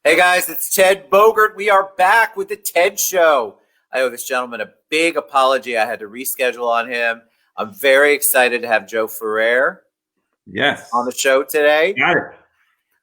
Hey guys, it's Ted Bogert. We are back with the Ted Show. I owe this gentleman a big apology. I had to reschedule on him. I'm very excited to have Joe Ferrer on Yes. the show today. Got it.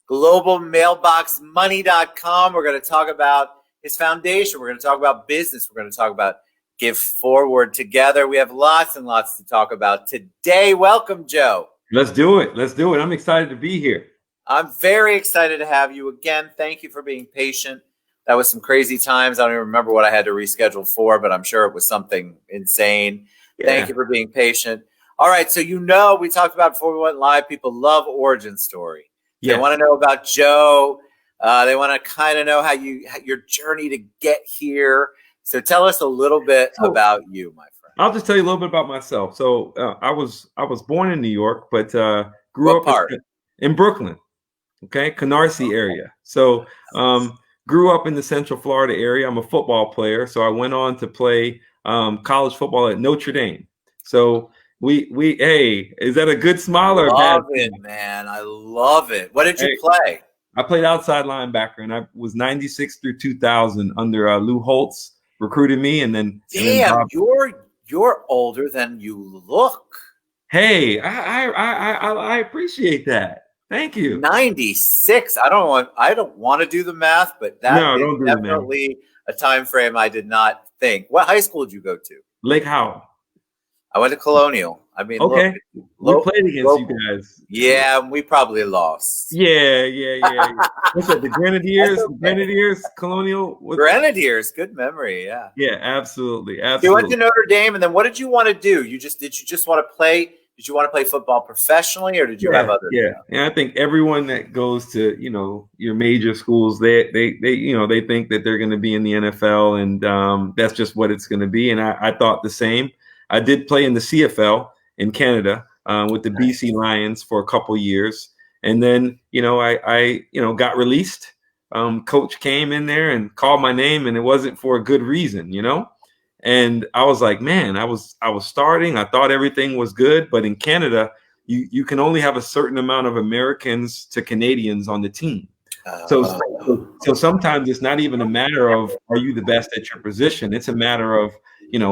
Globalmailboxmoney.com. We're going to talk about his foundation. We're going to talk about business. We're going to talk about Give Forward together. We have lots and lots to talk about today. Welcome, Joe. Let's do it. Let's do it. I'm excited to be here. I'm very excited to have you again. Thank you for being patient. That was some crazy times. I don't even remember what I had to reschedule for, but I'm sure it was something insane. Thank Yeah. you for being patient. All right. So, we talked about before we went live, people love origin story. They want Yes. to know about Joe. They want to kind of know your journey to get here. So tell us a little bit So about you, my friend. I'll just tell you a little bit about myself. So I was born in New York, but grew What up part? in Brooklyn. Okay, Canarsie area. So grew up in the Central Florida area. I'm a football player, so I went on to play college football at Notre Dame. So we hey, is that a good smile or a bad Love it, smile? man. I love it. What did you Hey, play? I played outside linebacker, and I was 96 through 2000 under Lou Holtz recruited me, and then Damn, Bob. you're older than you look. Hey, I appreciate that. Thank you. 96. I don't want to do the math, but that No, is don't do the math. definitely a time frame I did not think. What high school did you go to? Lake Howell. I went to Colonial. I mean, look, Okay, we lo- played against you local. guys. Yeah, we probably lost. Yeah. What's that? The That's Grenadiers, the okay. Grenadiers, Colonial. Grenadiers, good memory. Yeah. Yeah, absolutely, You went to absolutely. Notre Dame, and then what did you want to do? Did you just want to play? Did you want to play football professionally, or did you have Yeah, other? yeah. And I think everyone that goes to, your major schools, they think that they're going to be in the NFL, and that's just what it's going to be. And I thought the same. I did play in the CFL in Canada with the BC Nice. Lions for a couple years, and then I got released. Coach came in there and called my name, and it wasn't for a good reason. And I was like, man, I was starting. I thought everything was good, but in Canada you can only have a certain amount of Americans to Canadians on the team. So Uh, so sometimes it's not even a matter of are you the best at your position. It's a matter of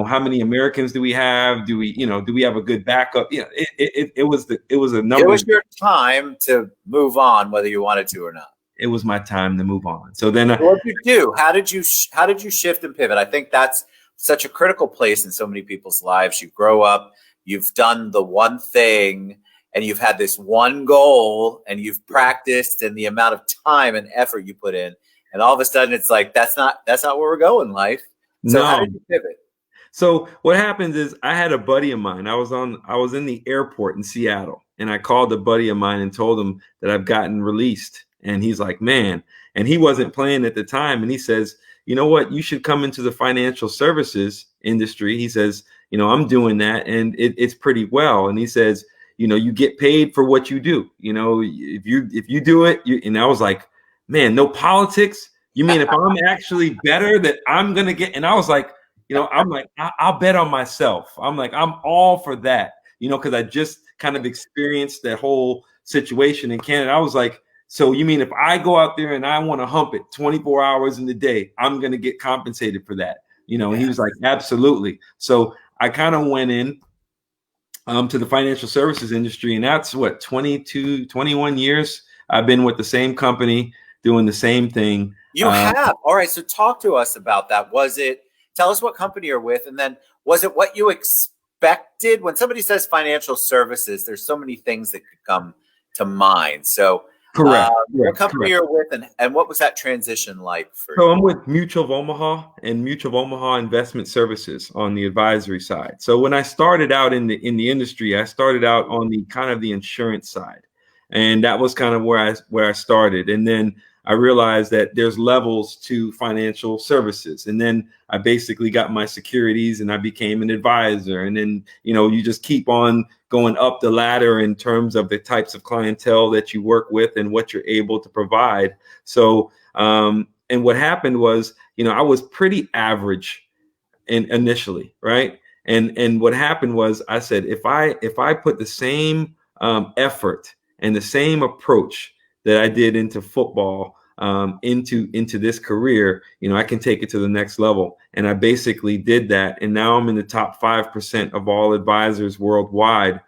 how many Americans do we have? Do we have a good backup? It was a it number. was your time to move on, whether you wanted to or not. It was my time to move on. So then So what did you do? How did you shift and pivot? I think that's such a critical place in so many people's lives. You grow up, you've done the one thing, and you've had this one goal, and you've practiced, and the amount of time and effort you put in, and all of a sudden it's like that's not where we're going in life. So how no. did you pivot? So what happens is I had a buddy of mine. I was in the airport in Seattle, and I called a buddy of mine and told him that I've gotten released. And he's like, man, and he wasn't playing at the time. And he says, you know what, you should come into the financial services industry. He says, I'm doing that, and it's pretty well. And he says, you get paid for what you do. If you do it, and I was like, man, no politics. You mean if I'm actually better, that I'm gonna get? And I was like, I'm like, I'll bet on myself. I'm like, I'm all for that, because I just kind of experienced that whole situation in Canada. I was like, so you mean if I go out there and I want to hump it 24 hours in the day, I'm going to get compensated for that? And he Yeah. was like, absolutely. So I kind of went in to the financial services industry, and that's what, 22, 21 years I've been with the same company doing the same thing. You have. All right. So talk to us about that. Tell us what company you're with, and then was it what you expected? When somebody says financial services, there's so many things that could come to mind. So, Correct. what Correct. company Correct. you're with, and what was that transition like for So you? I'm with Mutual of Omaha and Mutual of Omaha Investment Services on the advisory side. So when I started out in the industry, I started out on the kind of the insurance side, and that was kind of where I started. And then I realized that there's levels to financial services, and then I basically got my securities, and I became an advisor. And then you just keep on going up the ladder in terms of the types of clientele that you work with and what you're able to provide. So and what happened was, I was pretty average initially, right? And what happened was, I said, if I put the same effort and the same approach that I did into football, into this career, I can take it to the next level. And I basically did that. And now I'm in the top 5% of all advisors worldwide,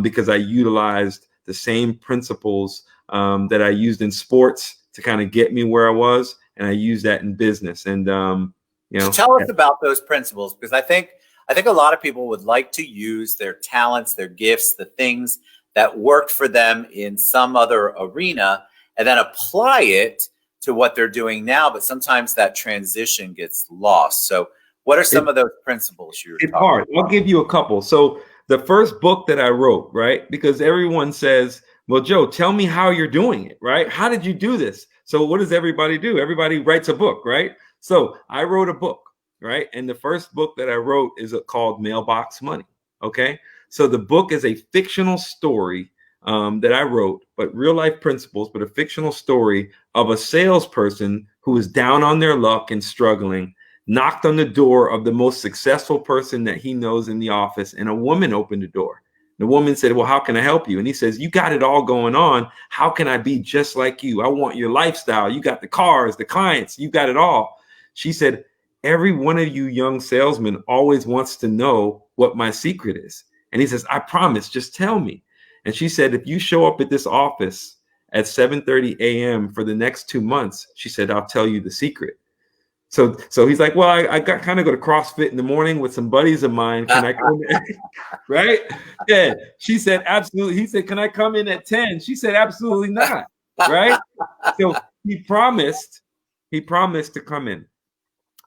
because I utilized the same principles that I used in sports to kind of get me where I was. And I use that in business. And, So tell us about those principles, because I think a lot of people would like to use their talents, their gifts, the things that worked for them in some other arena, and then apply it to what they're doing now. But sometimes that transition gets lost. So what are some of those principles you're talking about? I'll give you a couple. So the first book that I wrote, right? Because everyone says, well, Joe, tell me how you're doing it, right? How did you do this? So what does everybody do? Everybody writes a book, right? So I wrote a book, right? And the first book that I wrote is called Mailbox Money. Okay. So the book is a fictional story that I wrote, but real life principles, but a fictional story of a salesperson who is down on their luck and struggling, knocked on the door of the most successful person that he knows in the office, and a woman opened the door. The woman said, well, how can I help you? And he says, you got it all going on. How can I be just like you? I want your lifestyle. You got the cars, the clients, you got it all. She said, every one of you young salesmen always wants to know what my secret is. And he says, I promise, just tell me. And she said, if you show up at this office at 7:30 a.m. for the next 2 months, she said, I'll tell you the secret. So he's like, well, I got kind of go to CrossFit in the morning with some buddies of mine. Can I come in? Right? Yeah. She said, absolutely. He said, can I come in at 10? She said, absolutely not. Right? So he promised to come in.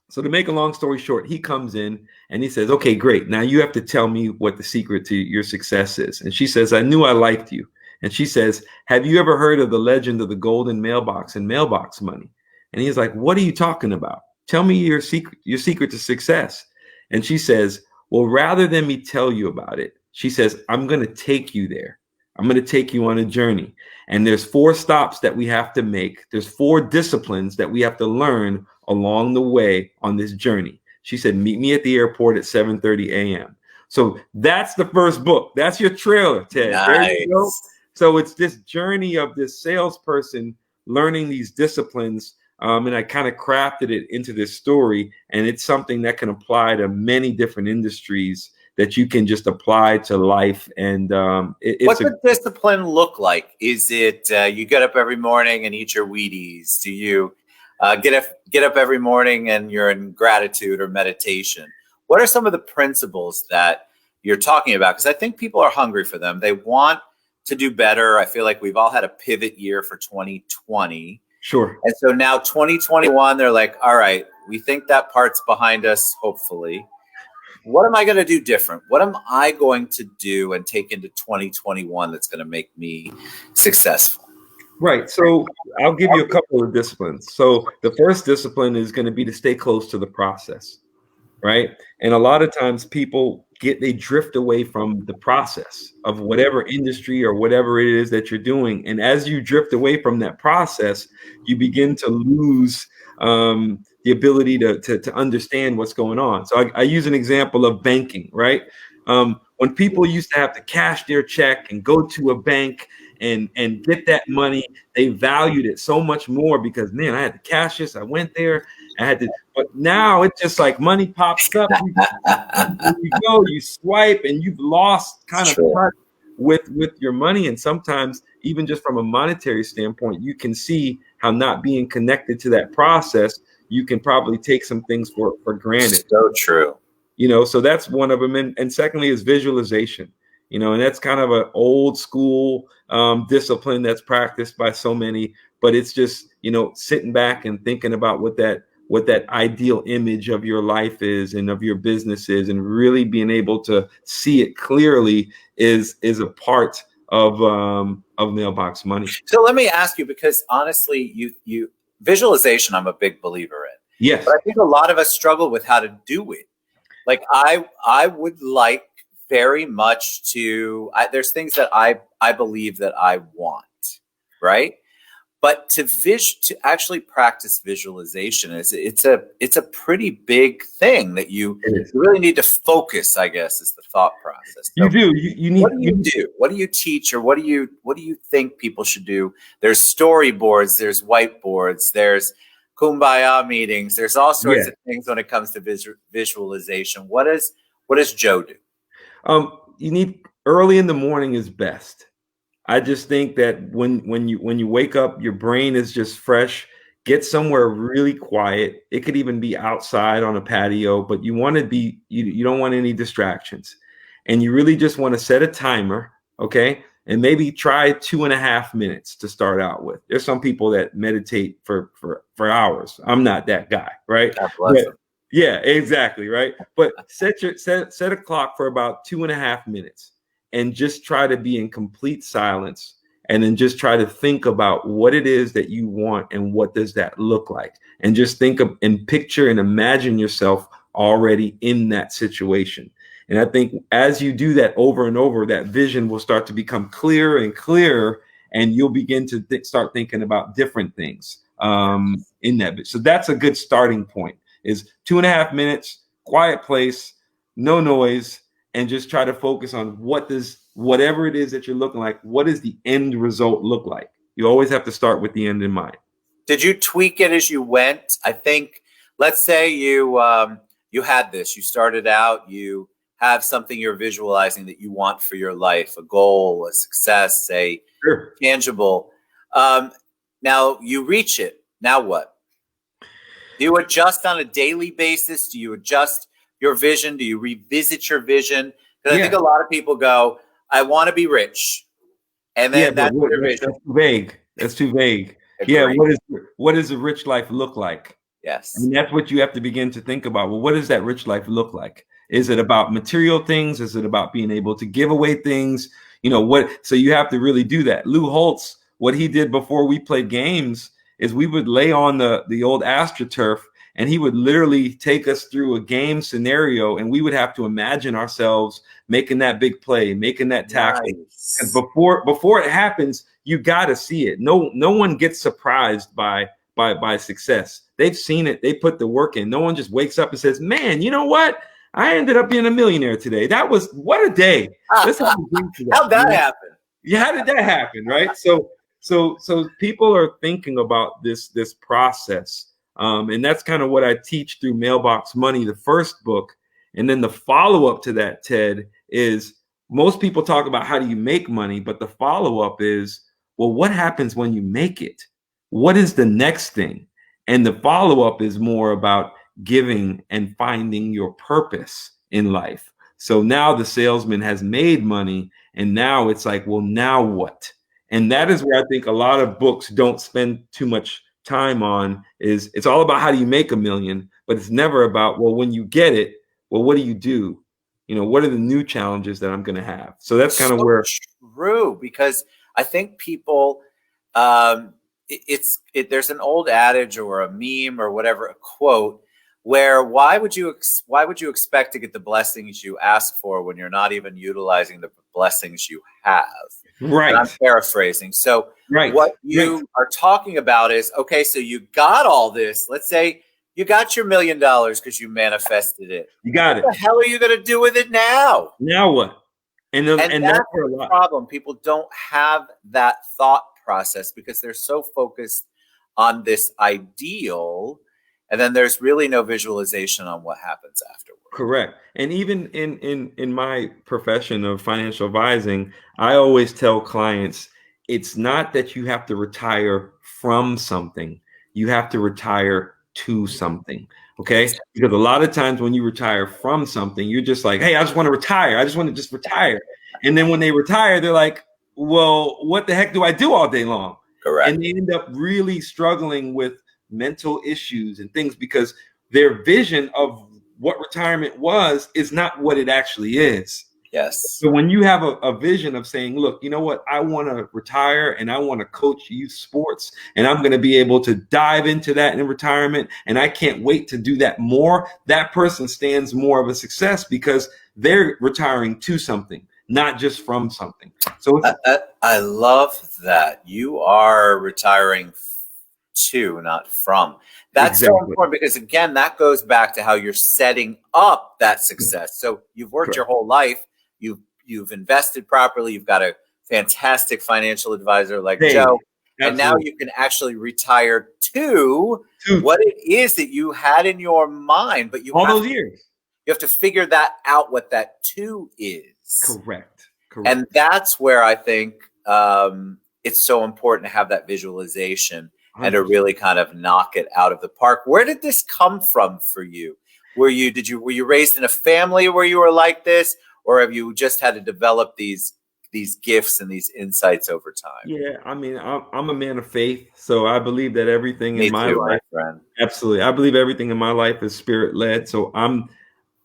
So to make a long story short, he comes in and he says, okay, great. Now you have to tell me what the secret to your success is. And she says, I knew I liked you. And she says, have you ever heard of the legend of the golden mailbox and mailbox money? And he's like, what are you talking about? Tell me your secret to success. And she says, well, rather than me tell you about it, she says, I'm going to take you there. I'm going to take you on a journey. And there's 4 stops that we have to make. There's 4 disciplines that we have to learn along the way on this journey. She said, meet me at the airport at 7:30 a.m. So that's the first book. That's your trailer, Ted. Nice. There you go. So it's this journey of this salesperson learning these disciplines. And I kind of crafted it into this story. And it's something that can apply to many different industries that you can just apply to life. And what's the discipline look like? Is it you get up every morning and eat your Wheaties? Do you get up every morning and you're in gratitude or meditation? What are some of the principles that you're talking about? Because I think people are hungry for them. They want to do better. I feel like we've all had a pivot year for 2020. Sure. And so now 2021, they're like, all right, we think that part's behind us, hopefully. What am I going to do different? What am I going to do and take into 2021 that's going to make me successful? Right. So I'll give you a couple of disciplines. So the first discipline is going to be to stay close to the process. Right. And a lot of times people they drift away from the process of whatever industry or whatever it is that you're doing. And as you drift away from that process, you begin to lose the ability to understand what's going on. So I use an example of banking, right? When people used to have to cash their check and go to a bank and get that money, they valued it so much more because, man, I had to cash this. I went there. But now it's just like money pops up. You go, you swipe, and you've lost kind of touch with your money. And sometimes, even just from a monetary standpoint, you can see how not being connected to that process, you can probably take some things for granted. So true. So that's one of them. And secondly is visualization. And that's kind of an old school discipline that's practiced by so many. But it's just, sitting back and thinking about what that ideal image of your life is and of your business is, and really being able to see it clearly is a part of Mailbox Money. So let me ask you, because honestly, you visualization, I'm a big believer in. Yes. But I think a lot of us struggle with how to do it. Like I would like very much there's things that I believe that I want, right? But to actually practice visualization it's a pretty big thing that you really need to focus, I guess, is the thought process. You So do. You need. what do you do? What do you teach, or what do you think people should do? There's storyboards, there's whiteboards, there's kumbaya meetings, there's all sorts Yeah. of things when it comes to visualization. What does Joe do? You need early in the morning is best. I just think that when you wake up, your brain is just fresh. Get somewhere really quiet. It could even be outside on a patio, but you want to be you don't want any distractions. And you really just want to set a timer, okay? And maybe try 2.5 minutes to start out with. There's some people that meditate for hours. I'm not that guy, right? God bless him. Yeah, exactly, right. But set a clock for about 2.5 minutes and just try to be in complete silence, and then just try to think about what it is that you want and what does that look like, and just think of and picture and imagine yourself already in that situation. And I think as you do that over and over, that vision will start to become clearer and clearer, and you'll begin to start thinking about different things in that. So that's a good starting point, is 2.5 minutes, quiet place, no noise, and just try to focus on whatever it is that you're looking like, what does the end result look like? You always have to start with the end in mind. Did you tweak it as you went? I think, let's say you had this, you started out, you have something you're visualizing that you want for your life, a goal, a success, a Sure. tangible. Now you reach it. Now what? Do you adjust on a daily basis? Do you adjust your vision? Do you revisit your vision? Because I think a lot of people go, I want to be rich. And then that's their vision. That's too vague. That's too vague. Yeah, what does a rich life look like? Yes. And that's what you have to begin to think about. Well, what does that rich life look like? Is it about material things? Is it about being able to give away things? So you have to really do that. Lou Holtz, what he did before we played games is we would lay on the old AstroTurf, and he would literally take us through a game scenario, and we would have to imagine ourselves making that big play, making that tackle. Nice. And before it happens, you got to see it. No one gets surprised by success. They've seen it. They put the work in. No one just wakes up and says, "Man, you know what? I ended up being a millionaire today. What a day." How'd that happen? Yeah, how did that happen? Right. So people are thinking about this process. And that's kind of what I teach through Mailbox Money, the first book. And then the follow-up to that, Ted, is most people talk about how do you make money, but the follow-up is, well, what happens when you make it? What is the next thing? And the follow-up is more about giving and finding your purpose in life. So now the salesman has made money, and now it's like, well, now what? And that is where I think a lot of books don't spend too much time on. Is it's all about how do you make $1 million, but it's never about, well, when you get it, well, what do you do? What are the new challenges that I'm going to have? So that's kind of where true, because I think people, there's an old adage or a meme or whatever, a quote, where why would you expect to get the blessings you ask for when you're not even utilizing the blessings you have? Right. And I'm paraphrasing. So what you are talking about is, okay, so you got all this. Let's say you got your $1 million because you manifested it. You got it. What the hell are you going to do with it now? Now what? And that's the problem. People don't have that thought process because they're so focused on this ideal, and then there's really no visualization on what happens afterwards. Correct. And even in my profession of financial advising, I always tell clients, it's not that you have to retire from something. You have to retire to something. Okay. Because a lot of times when you retire from something, you're just like, hey, I just want to retire. I just want to just retire. And then when they retire, they're like, well, what the heck do I do all day long? Correct. And they end up really struggling with mental issues and things because their vision of what retirement was is not what it actually is. Yes. So when you have a vision of saying, look, you know what, I want to retire and I want to coach youth sports and I'm going to be able to dive into that in retirement and I can't wait to do that more, that person stands more of a success because they're retiring to something. not just from something. So it's I love that you are retiring to, not from. That's so exactly important because again, that goes back to how you're setting up that success. So you've worked your correct. whole life, you've invested properly, you've got a fantastic financial advisor like Hey, Joe, and now absolutely. you can actually retire to Two, what it is that you had in your mind, but all those years. you have to figure that out what that two is. Correct. Correct. And that's where I think it's so important to have that visualization and to 100%. really kind of knock it out of the park. Where did this come from for you? Were you raised in a family where you were like this, or have you just had to develop these gifts and these insights over time? Yeah, I mean, I'm a man of faith, so I believe that everything in Me my too, my life, friend. absolutely, I believe everything in my life is spirit led. So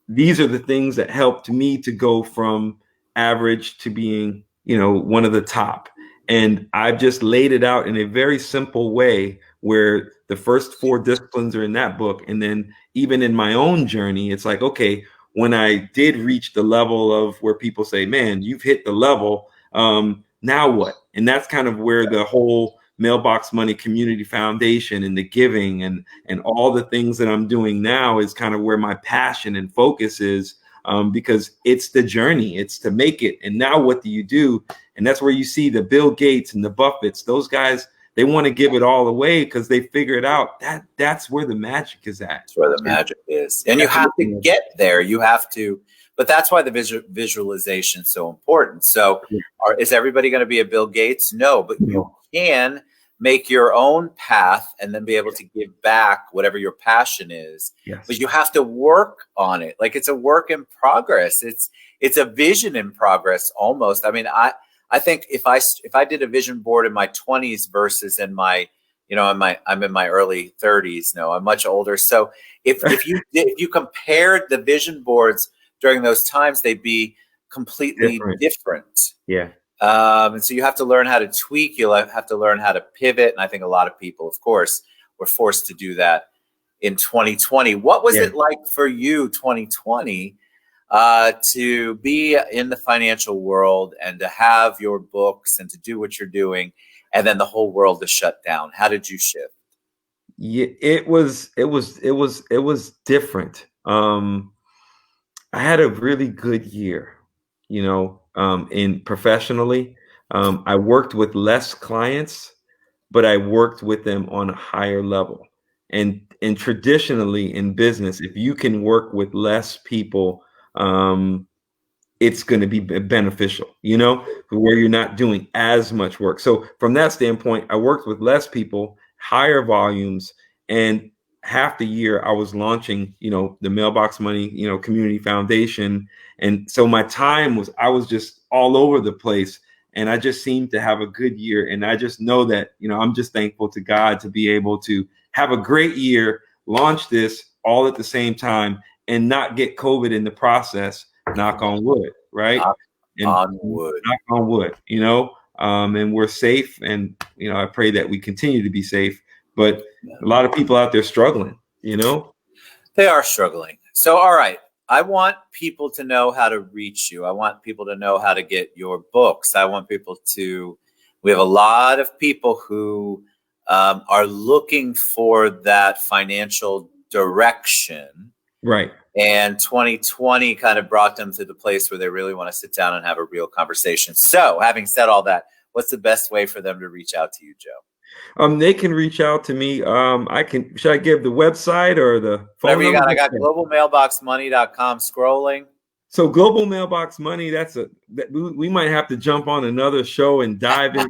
these are the things that helped me to go from average to being, one of the top. And I've just laid it out in a very simple way where the first four disciplines are in that book. And then even in my own journey, it's like, okay, when I did reach the level of where people say, man, you've hit the level, now what? And that's kind of where the whole Mailbox Money Community Foundation and the giving and all the things that I'm doing now is kind of where my passion and focus is, because it's the journey, it's to make it. And now what do you do? And that's where you see the Bill Gates and the Buffetts, those guys, they want to give it all away because they figure it out. That's where the magic is at. That's where the magic is. And you That's have to amazing. get there. You have to, but that's why the visualization is so important. So is everybody going to be a Bill Gates? No, but you can make your own path and then be able to give back whatever your passion is. Yes. But you have to work on it. Like it's a work in progress. It's a vision in progress almost. I mean, I think if I did a vision board in my 20s versus in my, I'm in my early 30s. No, I'm much older. So if you compared the vision boards during those times, they'd be completely different. Yeah. And so you have to learn how to tweak. You'll have to learn how to pivot. And I think a lot of people, of course, were forced to do that in 2020. What was it like for you, 2020? To be in the financial world and to have your books and to do what you're doing, and then the whole world is shut down. How did you shift? Yeah, it was different. I had a really good year, in professionally. I worked with less clients, but I worked with them on a higher level. And traditionally in business, if you can work with less people, it's going to be beneficial, where you're not doing as much work. So from that standpoint, I worked with less people, higher volumes, and half the year I was launching, the Mailbox Money, Community Foundation. And so I was just all over the place, and I just seemed to have a good year. And I just know that, I'm just thankful to God to be able to have a great year, launch this all at the same time, and not get COVID in the process. Knock on wood, right? Knock on wood. Knock on wood, and we're safe. And, I pray that we continue to be safe. But a lot of people out there struggling, They are struggling. So, all right. I want people to know how to reach you. I want people to know how to get your books. We have a lot of people who are looking for that financial direction. Right. And 2020 kind of brought them to the place where they really want to sit down and have a real conversation. So having said all that, what's the best way for them to reach out to you, Joe? They can reach out to me. Should I give the website or the phone Whatever you number? got. I got globalmailboxmoney.com scrolling. So Global Mailbox Money, we might have to jump on another show and dive in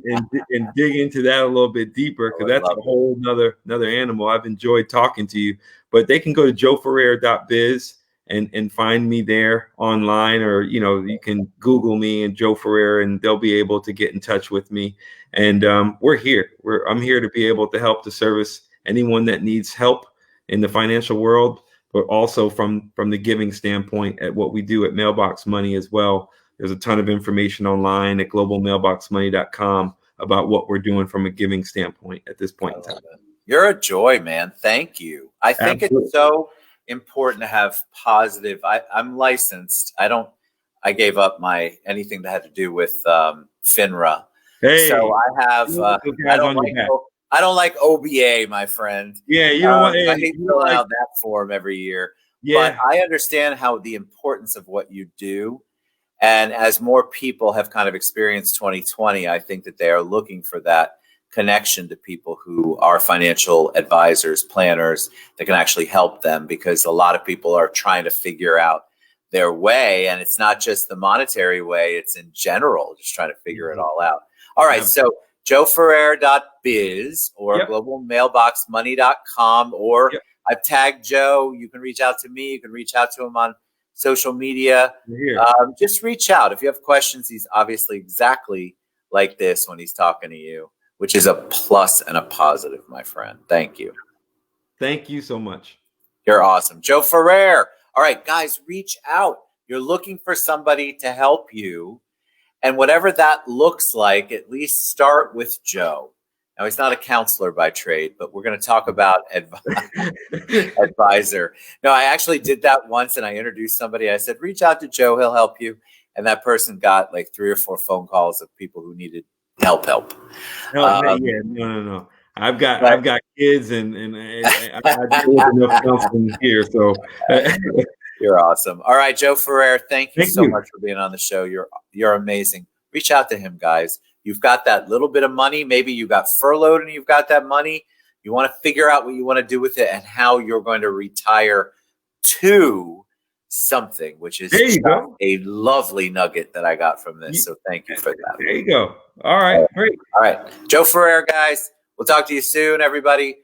and dig into that a little bit deeper, because that's a whole another animal. I've enjoyed talking to you, but they can go to joeferrer.biz and find me there online, or you can Google me and Joe Ferrer, and they'll be able to get in touch with me. And we're here. I'm here to be able to help to service anyone that needs help in the financial world, but also from the giving standpoint at what we do at Mailbox Money as well. There's a ton of information online at globalmailboxmoney.com about what we're doing from a giving standpoint at this point in time. You're a joy, man. Thank you. I think It's so important to have positive. I'm licensed. I gave up my anything that had to do with FINRA. Hey, So I have. those guys on your back. I don't like OBA, my friend. Yeah, you know what? I hate filling out that form every year. Yeah. But I understand how the importance of what you do. And as more people have kind of experienced 2020, I think that they are looking for that connection to people who are financial advisors, planners that can actually help them, because a lot of people are trying to figure out their way. And it's not just the monetary way, it's in general, just trying to figure it all out. All right. So joeferrer.biz or globalmailboxmoney.com, or I've tagged Joe. You can reach out to me. You can reach out to him on social media. Just reach out. If you have questions, he's obviously exactly like this when he's talking to you, which is a plus and a positive, my friend. Thank you. Thank you so much. You're awesome. Joe Ferrer. All right, guys, reach out. You're looking for somebody to help you. And whatever that looks like, at least start with Joe. Now, he's not a counselor by trade, but we're going to talk about advisor. No, I actually did that once, and I introduced somebody. I said, reach out to Joe. He'll help you. And that person got like 3 or 4 phone calls of people who needed help. No. I've got kids, and I deal with enough counseling here. So you're awesome. All right, Joe Ferrer, thank you so much for being on the show. You're amazing. Reach out to him, guys. You've got that little bit of money. Maybe you got furloughed and you've got that money. You want to figure out what you want to do with it and how you're going to retire to something, which is a lovely nugget that I got from this. So thank you for that. There you go. All right, great. All right. Joe Ferrer, guys. We'll talk to you soon, everybody.